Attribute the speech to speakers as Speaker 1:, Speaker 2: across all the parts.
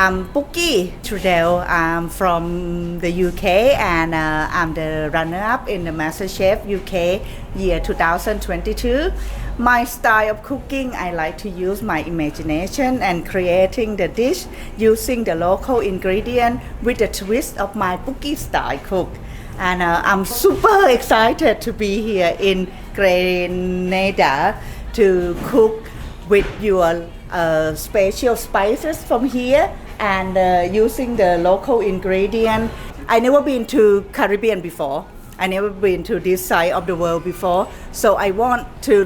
Speaker 1: I'm Pookie Tredell. I'm from the UK and I'm the runner-up in the MasterChef UK year 2022. My style of cooking, I like to use my imagination and creating the dish using the local ingredient with the twist of my Pookie style cook. And I'm super excited to be here in Grenada to cook with your special spices from here and using the local ingredient. I never been to Caribbean before. I never been to this side of the world before, so I want to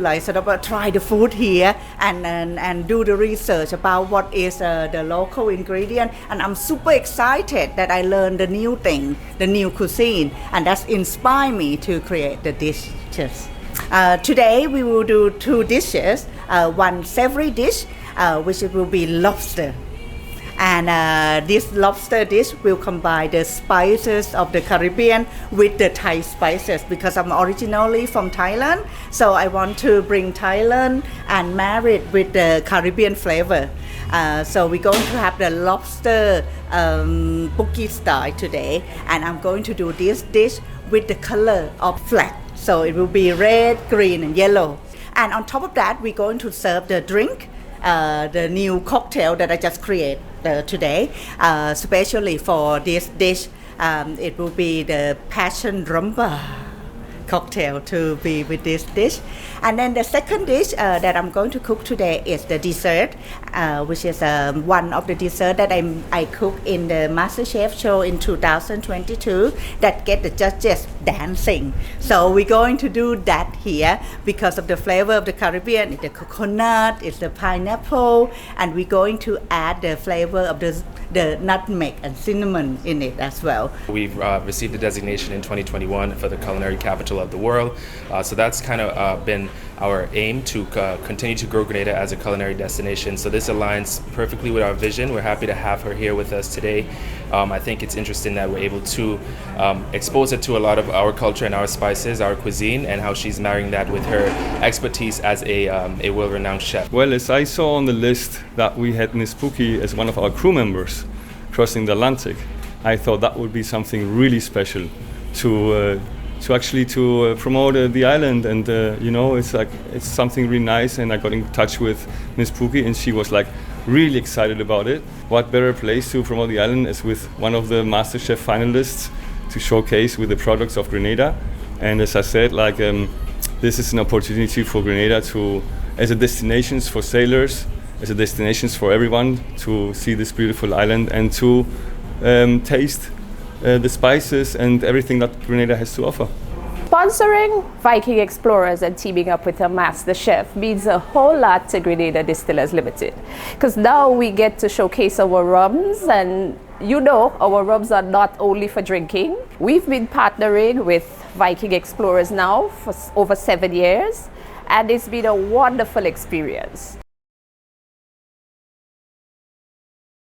Speaker 1: try the food here and do the research about what is the local ingredient. And I'm super excited that I learned the new thing, the new cuisine, and that's inspired me to create the dishes. Today we will do two dishes, one savory dish, which will be lobster. And this lobster dish will combine the spices of the Caribbean with the Thai spices because I'm originally from Thailand. So I want to bring Thailand and marry it with the Caribbean flavor. So we're going to have the lobster Pookie style today. And I'm going to do this dish with the color of flag. So it will be red, green and yellow. And on top of that, we're going to serve the drink, the new cocktail that I just created today, especially for this dish. It will be the passion rumba cocktail to be with this dish. And then the second dish that I'm going to cook today is the dessert, which is one of the dessert that I cooked in the MasterChef show in 2022 that get the judges dancing. So we're going to do that here because of the flavor of the Caribbean. It's the coconut, it's the pineapple, and we're going to add the flavor of the nutmeg and cinnamon in it as well.
Speaker 2: We've received the designation in 2021 for the culinary capital of the world. So that's kind of been our aim to continue to grow Grenada as a culinary destination. So this aligns perfectly with our vision. We're happy to have her here with us today. I think it's interesting that we're able to expose it to a lot of our culture and our spices, our cuisine, and how she's marrying that with her expertise as a world-renowned chef.
Speaker 3: Well, as I saw on the list that we had Miss Pookie as one of our crew members crossing the Atlantic, I thought that would be something really special to promote the island. And it's something really nice. And I got in touch with Miss Pookie, and she was really excited about it. What better place to promote the island is with one of the MasterChef finalists to showcase with the products of Grenada. And as I said, this is an opportunity for Grenada to, as a destination for sailors, as a destination for everyone to see this beautiful island and to taste the spices and everything that Grenada has to offer.
Speaker 4: Sponsoring Viking Explorers and teaming up with a master chef means a whole lot to Grenada Distillers Limited, because now we get to showcase our rums, and our rums are not only for drinking. We've been partnering with Viking Explorers now for over 7 years, and it's been a wonderful experience.